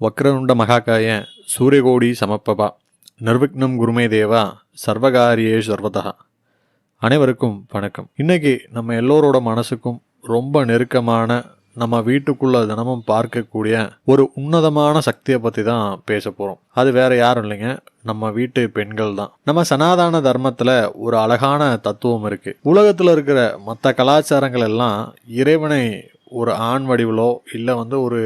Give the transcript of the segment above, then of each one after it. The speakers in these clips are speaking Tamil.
வக்ரதுண்ட மகாகாய சூரியகோடி சமப்பபா நிர்விக்னம் குருமே தேவா சர்வகாரியே சர்வதா. அனைவருக்கும் வணக்கம். இன்னைக்கு நம்ம எல்லோரோட மனசுக்கும் ரொம்ப நெருக்கமான, நம்ம வீட்டுக்குள்ள தினமும் பார்க்கக்கூடிய ஒரு உன்னதமான சக்தியை பற்றி தான் பேச போகிறோம். அது வேற யாரும் இல்லைங்க, நம்ம வீட்டு பெண்கள் தான். நம்ம சனாதன தர்மத்தில் ஒரு அழகான தத்துவம் இருக்கு. உலகத்தில் இருக்கிற மற்ற கலாச்சாரங்கள் எல்லாம் இறைவனை ஒரு ஆண் வடிவிலோ இல்லை ஒரு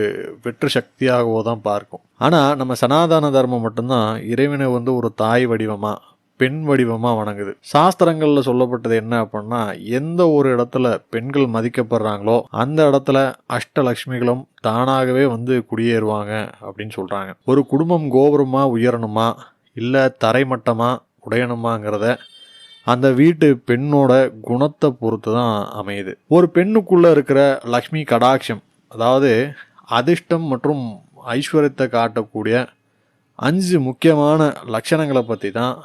வெற்று சக்தியாகவோ தான் பார்க்கும். ஆனால் நம்ம சனாதன தர்மம் மட்டும்தான் இறைவனை ஒரு தாய் வடிவமாக, பெண் வடிவமாக வணங்குது. சாஸ்திரங்களில் சொல்லப்பட்டது என்ன அப்படின்னா, எந்த ஒரு இடத்துல பெண்கள் மதிக்கப்படுறாங்களோ அந்த இடத்துல அஷ்டலக்ஷ்மிகளும் தானாகவே குடியேறுவாங்க அப்படின்னு சொல்கிறாங்க. ஒரு குடும்பம் கோபுரமாக உயரணுமா இல்லை தரைமட்டமாக உடையணுமாங்கிறத அந்த வீட்டு பெண்ணோட குணத்தை பொறுத்து தான் அமையுது. ஒரு பெண்ணுக்குள்ளே இருக்கிற லக்ஷ்மி கடாட்சம், அதாவது அதிர்ஷ்டம் மற்றும் ஐஸ்வர்யத்தை காட்டக்கூடிய 5 முக்கியமான லட்சணங்களை பற்றி தான்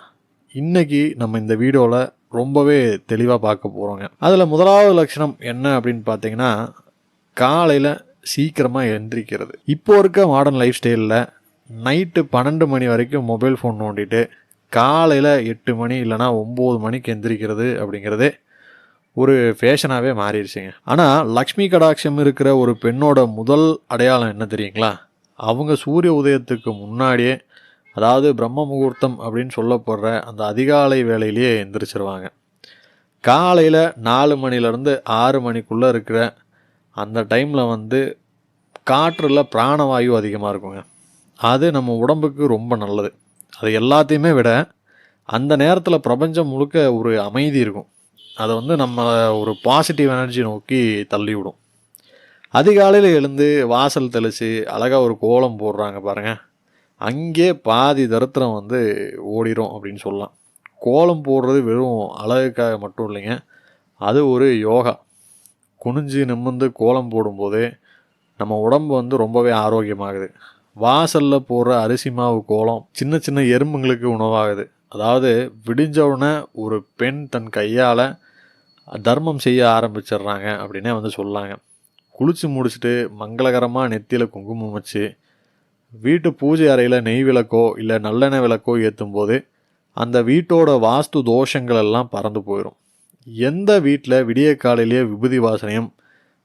இன்னைக்கு நம்ம இந்த வீடியோவில் ரொம்பவே தெளிவாக பார்க்க போகிறோங்க. அதில் முதலாவது லட்சணம் என்ன அப்படின்னு பார்த்தீங்கன்னா, காலையில் சீக்கிரமாக எந்திரிக்கிறது. இப்போ இருக்க மாடர்ன் லைஃப் ஸ்டைலில் நைட்டு 12 மணி வரைக்கும் மொபைல் ஃபோன் நோண்டிட்டு காலையில் 8 மணி இல்லைனா 9 மணிக்கு எந்திரிக்கிறது அப்படிங்கிறதே ஒரு ஃபேஷனாகவே மாறிடுச்சுங்க. ஆனால் லக்ஷ்மி கடாட்சம் இருக்கிற ஒரு பெண்ணோட முதல் அடையாளம் என்ன தெரியுங்களா? அவங்க சூரிய உதயத்துக்கு முன்னாடியே, அதாவது பிரம்ம முகூர்த்தம் அப்படின்னு சொல்லப்படுற அந்த அதிகாலை வேளையிலேயே எந்திரிச்சிருவாங்க. காலையில் 4 மணிலேருந்து 6 மணிக்குள்ளே இருக்கிற அந்த டைமில் காற்றில் பிராணவாயு அதிகமாக இருக்குங்க. அது நம்ம உடம்புக்கு ரொம்ப நல்லது. அது எல்லாத்தையுமே விட அந்த நேரத்தில் பிரபஞ்சம் முழுக்க ஒரு அமைதி இருக்கும். அதை நம்ம ஒரு பாசிட்டிவ் எனர்ஜி நோக்கி தள்ளிவிடும். அதிகாலையில் எழுந்து வாசல் தெளித்து அழகாக ஒரு கோலம் போடுறாங்க பாருங்கள், அங்கே பாதி தரித்திரம் ஓடிடும் அப்படின்னு சொல்லலாம். கோலம் போடுறது வெறும் அழகுக்காக மட்டும் இல்லைங்க, அது ஒரு யோகா. குனிஞ்சு நிமிர்ந்து கோலம் போடும்போதே நம்ம உடம்பு ரொம்பவே ஆரோக்கியமாகுது. வாசலில் போடுற அரிசி மாவு கோலம் சின்ன சின்ன எறும்புங்களுக்கு உணவாகுது. அதாவது விடிஞ்சவுடனே ஒரு பெண் தன் கையால் தர்மம் செய்ய ஆரம்பிச்சிடுறாங்க அப்படின்னே சொல்லாங்க. குளித்து முடிச்சுட்டு மங்களகரமாக நெத்தியில் குங்குமம் வச்சு வீட்டு பூஜை அறையில் நெய் விளக்கோ இல்லை நல்லெண்ணெய் விளக்கோ ஏற்றும் போது அந்த வீட்டோட வாஸ்து தோஷங்கள் எல்லாம் பறந்து போயிடும். எந்த வீட்டில் விடிய காலையிலேயே விபூதி வாசனையும்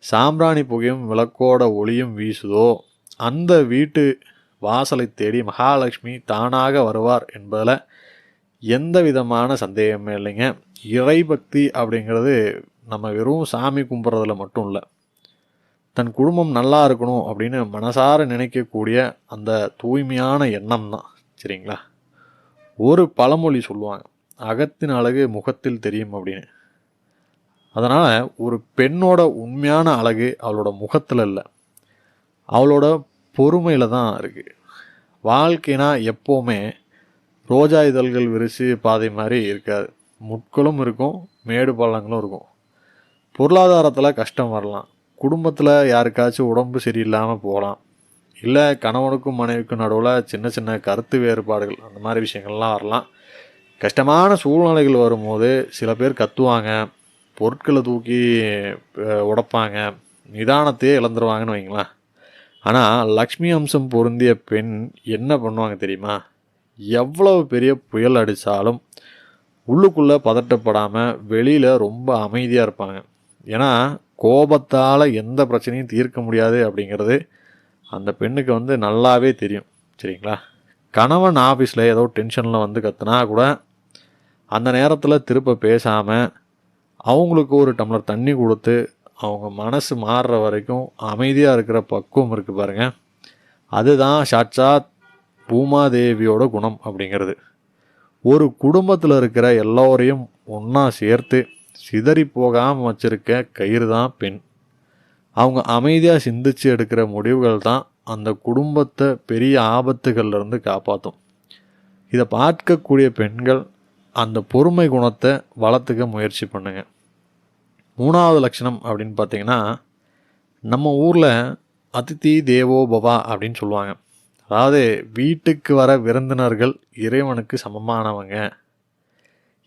சாம்பிராணி புகையும் விளக்கோட ஒளியும் வீசுதோ அந்த வீட்டு வாசலை தேடி மகாலட்சுமி தானாக வருவார் என்பதில் எந்த விதமான சந்தேகமே இல்லைங்க. இறைபக்தி அப்படிங்கிறது நம்ம வெறும் சாமி கும்பிட்றதுல மட்டும் இல்லை, தன் குடும்பம் நல்லா இருக்கணும் அப்படின்னு மனசார நினைக்கக்கூடிய அந்த தூய்மையான எண்ணம் தான். சரிங்களா? ஒரு பழமொழி சொல்லுவாங்க, அகத்தின் அழகு முகத்தில் தெரியும் அப்படின்னு. அதனால் ஒரு பெண்ணோட உண்மையான அழகு அவளோட முகத்தில் இல்லை, அவளோட பொறுமையில் தான் இருக்குது. வாழ்க்கைனா எப்போவுமே ரோஜா இதழ்கள் விரிச்சு பாதை மாதிரி இருக்காது. முட்களும் இருக்கும், மேடு பள்ளங்களும் இருக்கும். பொருளாதாரத்தில் கஷ்டம் வரலாம், குடும்பத்தில் யாருக்காச்சும் உடம்பு சரியில்லாமல் போகலாம், இல்லை கணவனுக்கும் மனைவிக்கும் நடுவில் சின்ன சின்ன கருத்து வேறுபாடுகள், அந்த மாதிரி விஷயங்கள்லாம் வரலாம். கஷ்டமான சூழ்நிலைகள் வரும்போது சில பேர் கத்துவாங்க, பொருட்களை தூக்கி உடைப்பாங்க, நிதானத்தையே இழந்துருவாங்கன்னு வைங்களேன். ஆனால் லக்ஷ்மி அம்சம் பொருந்திய பெண் என்ன பண்ணுவாங்க தெரியுமா? எவ்வளவு பெரிய புயல் அடித்தாலும் உள்ளுக்குள்ளே பதட்டப்படாமல் வெளியில் ரொம்ப அமைதியாக இருப்பாங்க. ஏன்னா கோபத்தால் எந்த பிரச்சனையும் தீர்க்க முடியாது அப்படிங்கிறது அந்த பெண்ணுக்கு நல்லாவே தெரியும். சரிங்களா? கணவன் ஆஃபீஸில் ஏதோ டென்ஷனில் கத்துனா கூட அந்த நேரத்தில் திருப்ப பேசாமல் அவங்களுக்கு ஒரு டம்ளர் தண்ணி கொடுத்து அவங்க மனசு மாறுற வரைக்கும் அமைதியாக இருக்கிற பக்குவம் இருக்குது பாருங்கள், அதுதான் சாட்சாத் பூமாதேவியோட குணம் அப்படிங்கிறது. ஒரு குடும்பத்தில் இருக்கிற எல்லோரையும் ஒன்றா சேர்த்து சிதறி போகாமல் வச்சுருக்க கயிறு தான் பெண். அவங்க அமைதியாக சிந்திச்சு எடுக்கிற முடிவுகள் தான் அந்த குடும்பத்தை பெரிய ஆபத்துகள்லேருந்து காப்பாற்றும். இதை பார்க்கக்கூடிய பெண்கள் அந்த பொறுமை குணத்தை வளர்த்துக்க முயற்சி பண்ணுங்க. 3வது லட்சணம் அப்படின்னு பார்த்தீங்கன்னா, நம்ம ஊரில் அதிதி தேவோ பவா அப்படின்னு சொல்லுவாங்க. அதாவது வீட்டுக்கு வர விருந்தினர்கள் இறைவனுக்கு சமமானவங்க.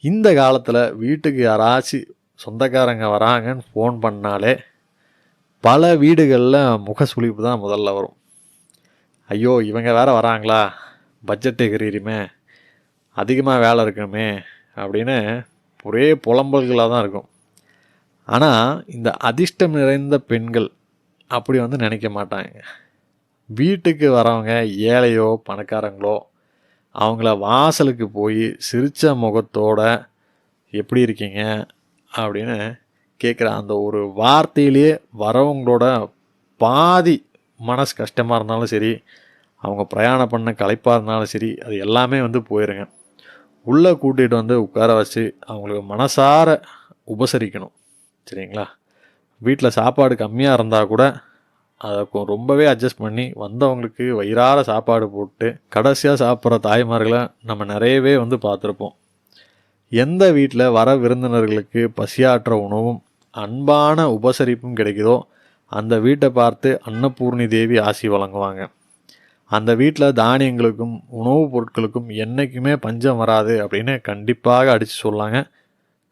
இந்த காலத்தில் வீட்டுக்கு யாராச்சும் சொந்தக்காரங்க வராங்கன்னு ஃபோன் பண்ணாலே பல வீடுகளில் முகசுளிப்பு தான் முதல்ல வரும். ஐயோ இவங்க வேற வராங்களா, பட்ஜெட் எகிரியுமே, அதிகமாக வேலை இருக்குமே அப்படின்னு ஒரே புலம்பல்களாக தான் இருக்கும். ஆனால் இந்த அதிர்ஷ்டம் நிறைந்த பெண்கள் அப்படி நினைக்க மாட்டாங்க. வீட்டுக்கு வரவங்க ஏழையோ பணக்காரங்களோ அவங்கள வாசலுக்கு போய் சிரித்த முகத்தோட எப்படி இருக்கீங்க அப்படின்னு கேட்குற அந்த ஒரு வார்த்தையிலேயே வரவங்களோட பாதி மனசு கஷ்டமாக இருந்தாலும் சரி, அவங்க பிரயாணம் பண்ண களைப்பாக இருந்தாலும் சரி, அது எல்லாமே போயிருங்க. உள்ளே கூட்டிகிட்டு உட்கார வச்சு அவங்களுக்கு மனசார உபசரிக்கணும். சரிங்களா? வீட்டில் சாப்பாடு கம்மியாக இருந்தால் கூட அதை ரொம்பவே அட்ஜஸ்ட் பண்ணி வந்தவங்களுக்கு வயிறார சாப்பாடு போட்டு கடைசியாக சாப்பிட்ற தாய்மார்களை நம்ம நிறையவே பார்த்துருப்போம். எந்த வீட்டில் வர விருந்தினர்களுக்கு பசியாற்ற உணவும் அன்பான உபசரிப்பும் கிடைக்குதோ அந்த வீட்டை பார்த்து அன்னபூர்ணி தேவி ஆசி வழங்குவாங்க. அந்த வீட்டில் தானியங்களுக்கும் உணவுப் பொருட்களுக்கும் என்றைக்குமே பஞ்சம் வராது அப்படின்னு கண்டிப்பாக அடித்து சொல்லாங்க.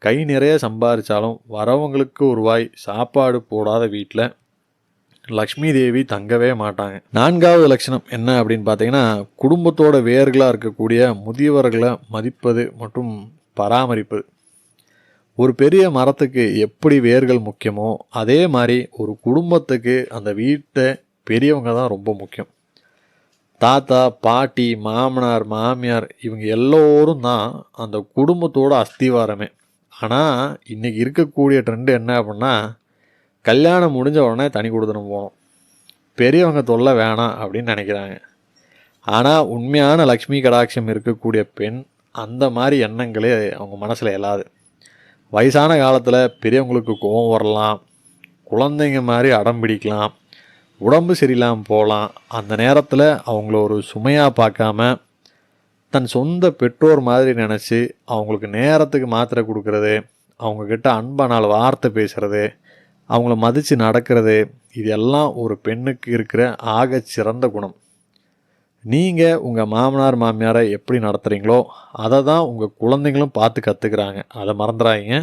கை நிறைய சம்பாதிச்சாலும் வரவங்களுக்கு ஒரு வாய் சாப்பாடு போடாத வீட்டில் லக்ஷ்மி தேவி தங்கவே மாட்டாங்க. 4வது லட்சணம் என்ன அப்படின்னு பார்த்தீங்கன்னா, குடும்பத்தோட வேர்களாக இருக்கக்கூடிய முதியவர்களை மதிப்பது மற்றும் பராமரிப்பது. ஒரு பெரிய மரத்துக்கு எப்படி வேர்கள் முக்கியமோ அதே மாதிரி ஒரு குடும்பத்துக்கு அந்த வீட்டை பெரியவங்க தான் ரொம்ப முக்கியம். தாத்தா பாட்டி மாமனார் மாமியார் இவங்க எல்லோரும் தான் அந்த குடும்பத்தோட அஸ்திவாரமே. ஆனால் இன்றைக்கி இருக்கக்கூடிய ட்ரெண்டு என்ன அப்படின்னா, கல்யாணம் முடிஞ்ச உடனே தனி கொடுத்துன்னு போகணும், பெரியவங்க தொல்லை வேணாம் அப்படின்னு நினைக்கிறாங்க. ஆனால் உண்மையான லக்ஷ்மி கடாட்சம் இருக்கக்கூடிய பெண் அந்த மாதிரி எண்ணங்களே அவங்க மனசில் எழாது. வயசான காலத்தில் பெரியவங்களுக்கு கோபம் வரலாம், குழந்தைங்க மாதிரி அடம் பிடிக்கலாம், உடம்பு சரியில்லாமல் போகலாம். அந்த நேரத்தில் அவங்கள ஒரு சுமையாக பார்க்காம தன் சொந்த பெற்றோர் மாதிரி நினச்சி அவங்களுக்கு நேரத்துக்கு மாத்திரை கொடுக்கறது, அவங்கக்கிட்ட அன்பா 4 வார்த்தை பேசுகிறது, அவங்கள மதித்து நடக்கிறது, இது எல்லாம் ஒரு பெண்ணுக்கு இருக்கிற ஆக சிறந்த குணம். நீங்கள் உங்கள் மாமனார் மாமியாரை எப்படி நடத்துகிறீங்களோ அதை தான் உங்கள் குழந்தைங்களும் பார்த்து கற்றுக்குறாங்க. அதை மறந்துடாதீங்க.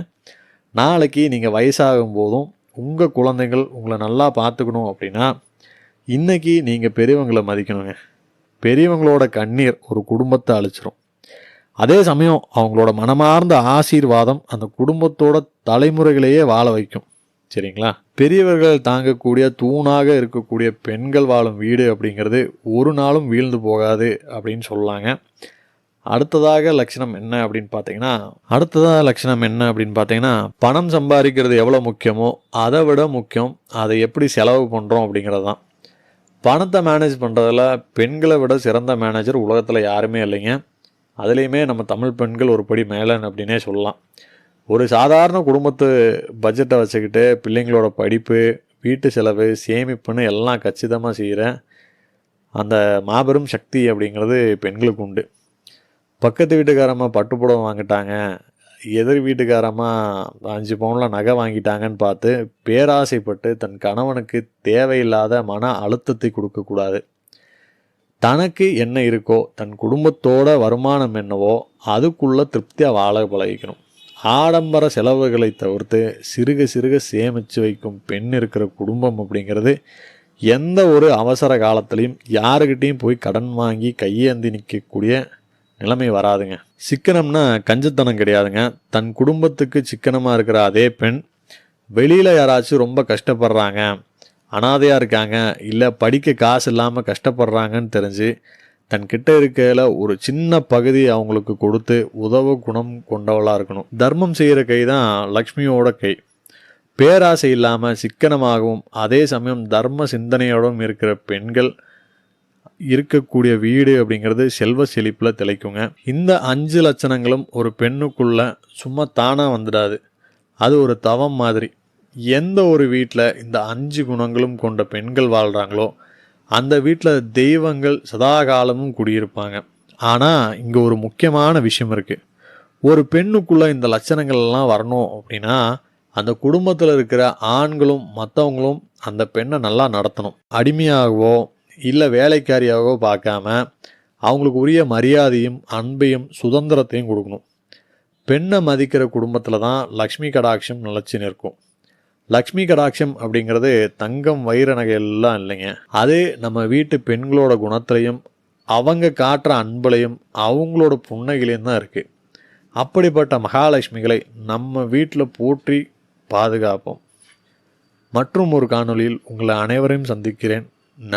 நாளைக்கு நீங்கள் வயசாகும் போதும் உங்கள் குழந்தைகள் உங்களை நல்லா பார்த்துக்கணும் அப்படின்னா இன்றைக்கி நீங்கள் பெரியவங்களை மதிக்கணுங்க. பெரியவங்களோட கண்ணீர் ஒரு குடும்பத்தை அழிச்சிரும். அதே சமயம் அவங்களோட மனமார்ந்த ஆசீர்வாதம் அந்த குடும்பத்தோட தலைமுறைகளையே வாழ வைக்கும். சரிங்களா? பெரியவர்கள் தாங்கக்கூடிய தூணாக இருக்கக்கூடிய பெண்கள் வாழும் வீடு அப்படிங்கிறது ஒரு நாளும் வீழ்ந்து போகாது அப்படின்னு சொல்லலாங்க. அடுத்ததாக லட்சணம் என்ன அப்படின்னு பார்த்தீங்கன்னா, பணம் சம்பாதிக்கிறது எவ்வளோ முக்கியமோ அதை விட முக்கியம் அதை எப்படி செலவு பண்ணுறோம் அப்படிங்கிறது தான். பணத்தை மேனேஜ் பண்ணுறதில் பெண்களை விட சிறந்த மேனேஜர் உலகத்தில் யாருமே இல்லைங்க. அதுலேயுமே நம்ம தமிழ் பெண்கள் ஒரு படி மேலன்னு அப்படின்னே சொல்லலாம். ஒரு சாதாரண குடும்பத்து பட்ஜெட்டை வச்சுக்கிட்டு பிள்ளைங்களோட படிப்பு, வீட்டு செலவு, சேமிப்புன்னு எல்லாம் கச்சிதமாக செய்கிற அந்த மாபெரும் சக்தி அப்படிங்கிறது பெண்களுக்கு உண்டு. பக்கத்து வீட்டுக்காரம்மா பட்டுப்புடவை வாங்கிட்டாங்க, எதிர் வீட்டுக்காரம்மா 5 பவுனில் நகை வாங்கிட்டாங்கன்னு பார்த்து பேராசைப்பட்டு தன் கணவனுக்கு தேவையில்லாத மன அழுத்தத்தை கொடுக்கக்கூடாது. தனக்கு என்ன இருக்கோ, தன் குடும்பத்தோட வருமானம் என்னவோ அதுக்குள்ளே திருப்தியாக வாழ பழகிக்கணும். ஆடம்பர செலவுகளை தவிர்த்து சிறுக சிறுக சேமித்து வைக்கும் பெண் இருக்கிற குடும்பம் அப்படிங்கிறது எந்த ஒரு அவசர காலத்துலேயும் யாருக்கிட்டையும் போய் கடன் வாங்கி கையேந்தி நிற்கக்கூடிய நிலைமை வராதுங்க. சிக்கனம்னா கஞ்சத்தனம் கிடையாதுங்க. தன் குடும்பத்துக்கு சிக்கனமாக இருக்கிற அதே பெண் வெளியில் யாராச்சும் ரொம்ப கஷ்டப்படுறாங்க, அனாதையாக இருக்காங்க, இல்லை படிக்க காசு இல்லாமல் கஷ்டப்படுறாங்கன்னு தெரிஞ்சு தன்கிட்ட இருக்கையில் ஒரு சின்ன பகுதி அவங்களுக்கு கொடுத்து உதவ குணம் கொண்டவளாக இருக்கணும். தர்மம் செய்கிற கை தான் லக்ஷ்மியோட கை. பேராசை இல்லாமல் சிக்கனமாகவும் அதே சமயம் தர்ம சிந்தனையோடும் இருக்கிற பெண்கள் இருக்கக்கூடிய வீடு அப்படிங்கிறது செல்வ செழிப்பில் திளைக்குங்க. இந்த 5 லட்சணங்களும் ஒரு பெண்ணுக்குள்ள சும்மா தானாக வந்துடாது. அது ஒரு தவம் மாதிரி. எந்த ஒரு வீட்டில் இந்த 5 குணங்களும் கொண்ட பெண்கள் வாழ்கிறாங்களோ அந்த வீட்டில் தெய்வங்கள் சதாகாலமும் குடியிருப்பாங்க. ஆனால் இங்கே ஒரு முக்கியமான விஷயம் இருக்குது. ஒரு பெண்ணுக்குள்ளே இந்த லட்சணங்கள் எல்லாம் வரணும் அப்படின்னா அந்த குடும்பத்தில் இருக்கிற ஆண்களும் மற்றவங்களும் அந்த பெண்ணை நல்லா நடத்தணும். அடிமையாகவோ இல்லை வேலைக்காரியாகவோ பார்க்காம அவங்களுக்கு உரிய மரியாதையும் அன்பையும் சுதந்திரத்தையும் கொடுக்கணும். பெண்ணை மதிக்கிற குடும்பத்தில் தான் லக்ஷ்மி கடாட்சம் நிலச்சி நிற்கும். லக்ஷ்மி கடாட்சம் அப்படிங்கிறது தங்கம் வைர நகையெல்லாம் இல்லைங்க. அது நம்ம வீட்டு பெண்களோட குணத்திலையும் அவங்க காட்டுற அன்புலையும் அவங்களோட புன்னகையிலையும் தான் இருக்குது. அப்படிப்பட்ட மகாலட்சுமிகளை நம்ம வீட்டில் போற்றி பாதுகாப்போம். மற்றும் ஒரு காணொளியில் உங்களை அனைவரையும் சந்திக்கிறேன். நன்றி.